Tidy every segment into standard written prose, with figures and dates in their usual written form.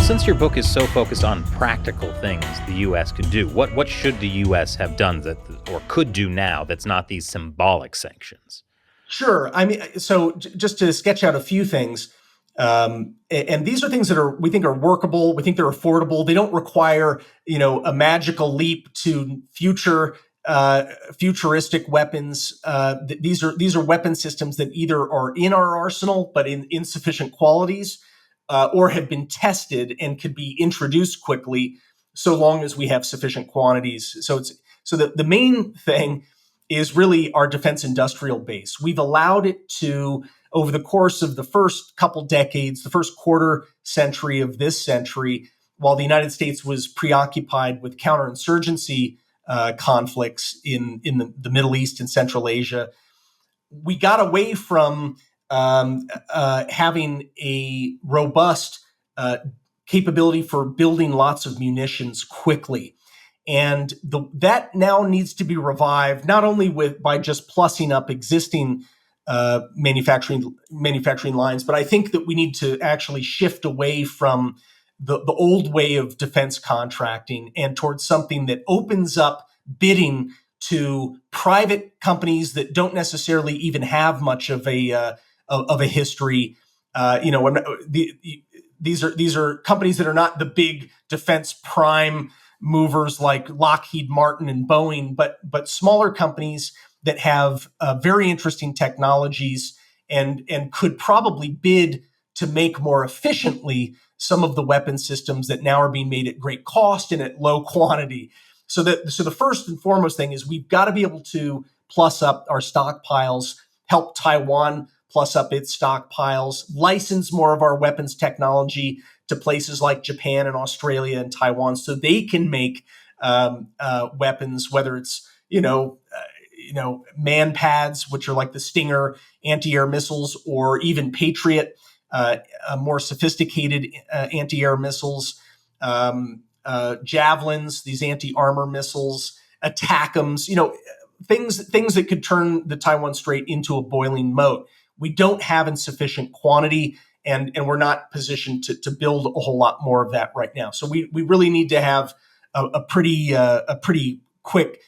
since your book is so focused on practical things the U.S. could do, what should the U.S. have done that, or could do now, that's not these symbolic sanctions? Sure. I mean, so just to sketch out a few things, and these are things that we think are workable. We think they're affordable. They don't require, a magical leap to futuristic weapons. These are weapon systems that either are in our arsenal but in insufficient qualities, or have been tested and could be introduced quickly, so long as we have sufficient quantities. So the main thing is really our defense industrial base. We've allowed it to, over the course of the first couple decades, the first quarter century of this century, while the United States was preoccupied with counterinsurgency conflicts in the Middle East and Central Asia, we got away from having a robust capability for building lots of munitions quickly. And that now needs to be revived, not only by just plussing up existing manufacturing lines, but I think that we need to actually shift away from the old way of defense contracting and towards something that opens up bidding to private companies that don't necessarily even have much of a history. These are companies that are not the big defense prime movers like Lockheed Martin and Boeing, but smaller companies that have very interesting technologies and could probably bid to make more efficiently some of the weapon systems that now are being made at great cost and at low quantity. So the first and foremost thing is we've got to be able to plus up our stockpiles, help Taiwan plus up its stockpiles, license more of our weapons technology to places like Japan and Australia and Taiwan, so they can make weapons, whether it's man pads, which are like the Stinger anti-air missiles, or even Patriot, more sophisticated anti-air missiles, javelins, these anti-armor missiles, ATACMS, things that could turn the Taiwan Strait into a boiling moat. We don't have in sufficient quantity, and we're not positioned to build a whole lot more of that right now. So we really need to have a pretty quick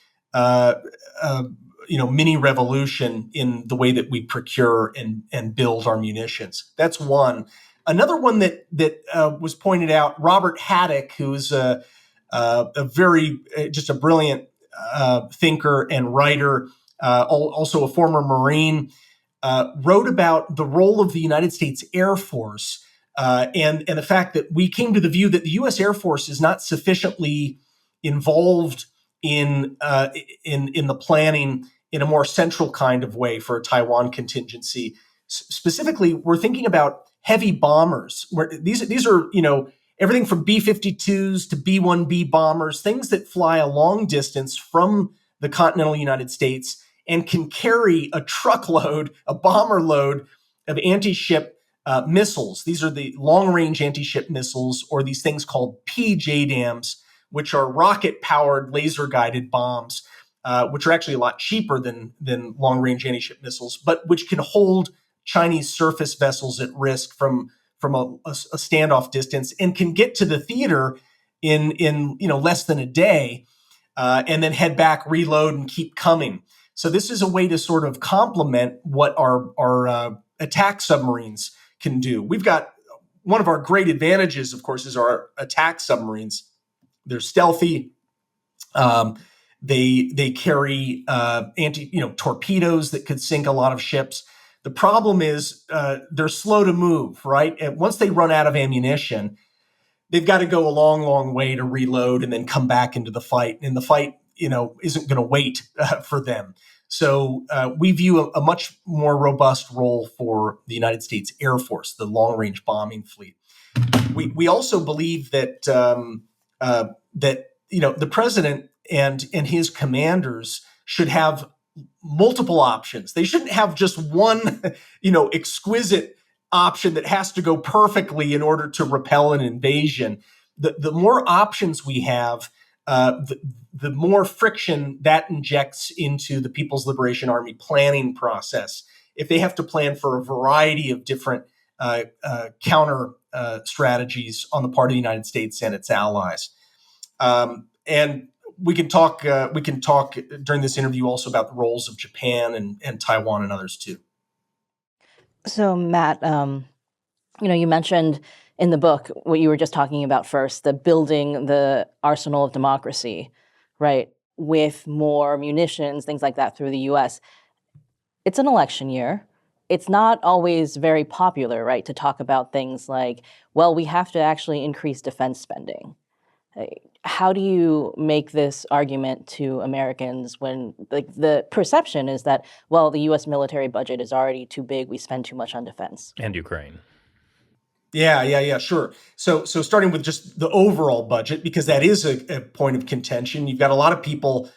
mini revolution in the way that we procure and build our munitions. That's one. Another one that was pointed out, Robert Haddock, who's a brilliant thinker and writer, also a former Marine, wrote about the role of the United States Air Force and the fact that we came to the view that the U.S. Air Force is not sufficiently involved in the planning in a more central kind of way for a Taiwan contingency. Specifically, we're thinking about heavy bombers. Where these are everything from B-52s to B-1B bombers, things that fly a long distance from the continental United States and can carry a bomber load of anti-ship missiles. These are the long-range anti-ship missiles, or these things called PJDAMs, which are rocket-powered, laser-guided bombs, which are actually a lot cheaper than long-range anti-ship missiles, but which can hold Chinese surface vessels at risk from a standoff distance and can get to the theater in less than a day, and then head back, reload, and keep coming. So this is a way to sort of complement what our attack submarines can do. We've got one of our great advantages, of course, is our attack submarines. They're stealthy. They carry torpedoes that could sink a lot of ships. The problem is they're slow to move, right? And once they run out of ammunition, they've got to go a long, long way to reload and then come back into the fight. And the fight, isn't going to wait for them. So we view a much more robust role for the United States Air Force, the long-range bombing fleet. We also believe that the president and his commanders should have multiple options. They shouldn't have just one, exquisite option that has to go perfectly in order to repel an invasion. The more options we have, the more friction that injects into the People's Liberation Army planning process. If they have to plan for a variety of different counter strategies on the part of the United States and its allies. And we can talk during this interview also about the roles of Japan and Taiwan and others too. So, Matt, you mentioned in the book what you were just talking about first, the building the arsenal of democracy, right, with more munitions, things like that through the U.S. It's an election year. It's not always very popular, right, to talk about things like, well, we have to actually increase defense spending. How do you make this argument to Americans when the perception is that, well, the U.S. military budget is already too big, we spend too much on defense? And Ukraine. Yeah, sure. So starting with just the overall budget, because that is a point of contention. You've got a lot of people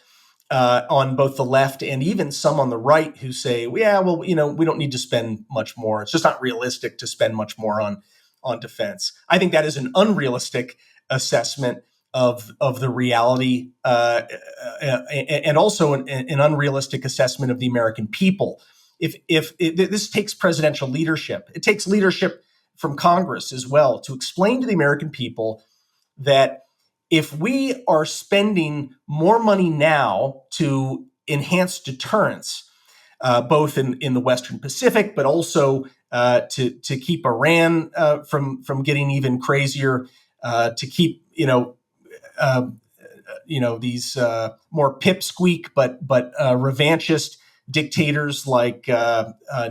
on both the left and even some on the right who say, yeah, well, we don't need to spend much more. It's just not realistic to spend much more on defense. I think that is an unrealistic assessment of the reality and also an unrealistic assessment of the American people. If this takes presidential leadership, it takes leadership from Congress as well to explain to the American people that if we are spending more money now to enhance deterrence, both in the Western Pacific, but also to keep Iran from getting even crazier, to keep these more pipsqueak but revanchist dictators like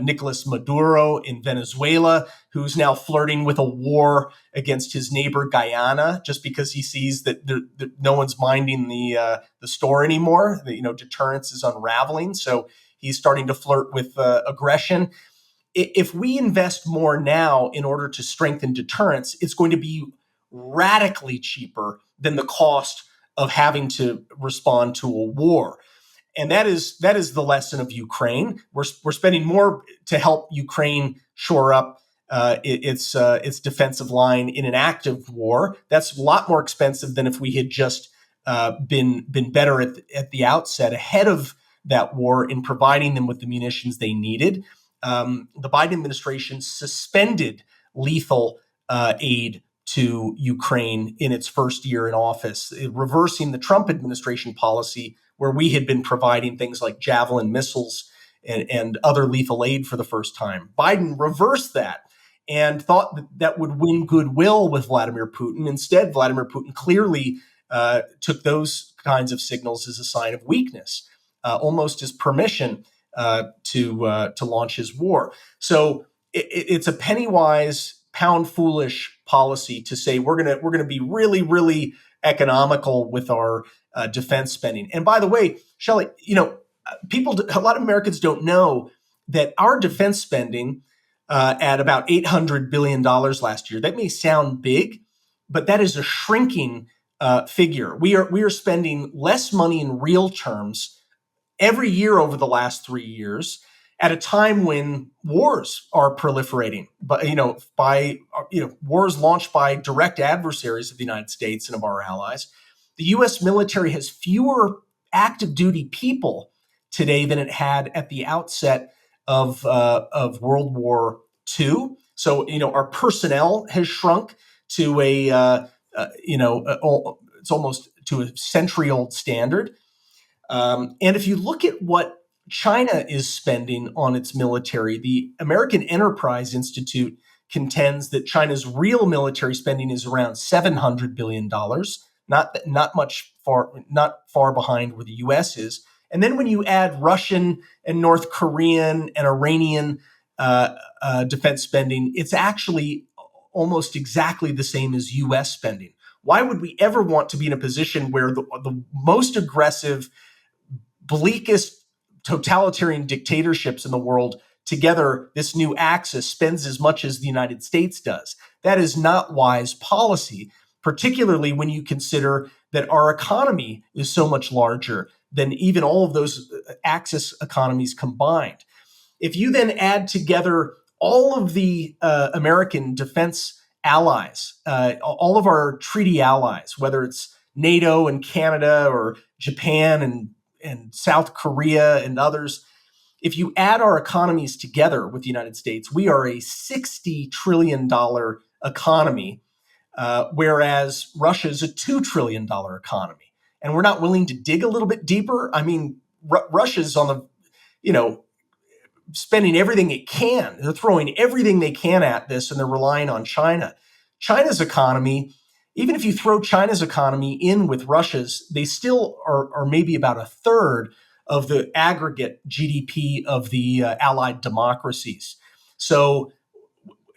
Nicolas Maduro in Venezuela, who's now flirting with a war against his neighbor Guyana just because he sees that no one's minding the store anymore. Deterrence is unraveling, so he's starting to flirt with aggression. If we invest more now in order to strengthen deterrence, it's going to be radically cheaper than the cost of having to respond to a war. And that is the lesson of Ukraine. We're spending more to help Ukraine shore up its defensive line in an active war. That's a lot more expensive than if we had just been better at the outset, ahead of that war, in providing them with the munitions they needed. The Biden administration suspended lethal aid to Ukraine in its first year in office, reversing the Trump administration policy where we had been providing things like Javelin missiles and other lethal aid for the first time. Biden reversed that and thought that would win goodwill with Vladimir Putin. Instead, Vladimir Putin clearly took those kinds of signals as a sign of weakness, almost as permission to launch his war. So it's a penny wise, pound foolish policy to say we're gonna be really, really economical with our defense spending. And by the way, Shelley, a lot of Americans don't know that our defense spending at about $800 billion last year, that may sound big, but that is a shrinking figure. We are spending less money in real terms every year over the last 3 years, at a time when wars are proliferating, but by wars launched by direct adversaries of the United States and of our allies. The U.S. military has fewer active duty people today than it had at the outset of World War II. So our personnel has shrunk to it's almost to a century-old standard. And if you look at what China is spending on its military, the American Enterprise Institute contends that China's real military spending is around $700 billion, not far behind where the U.S. is. And then when you add Russian and North Korean and Iranian defense spending, it's actually almost exactly the same as U.S. spending. Why would we ever want to be in a position where the most aggressive, bleakest totalitarian dictatorships in the world together, this new axis, spends as much as the United States does? That is not wise policy, particularly when you consider that our economy is so much larger than even all of those axis economies combined. If you then add together all of the American defense allies, all of our treaty allies, whether it's NATO and Canada or Japan and South Korea and others, if you add our economies together with the United States, we are a $60 trillion economy, whereas Russia is a $2 trillion economy. And we're not willing to dig a little bit deeper. I mean, Russia's on the, spending everything it can. They're throwing everything they can at this, and they're relying on China. China's economy, even if you throw China's economy in with Russia's, they still are maybe about a third of the aggregate GDP of the allied democracies. So,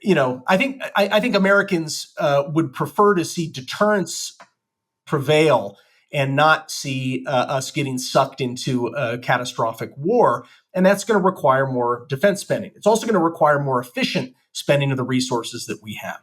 I think Americans would prefer to see deterrence prevail and not see us getting sucked into a catastrophic war. And that's going to require more defense spending. It's also going to require more efficient spending of the resources that we have.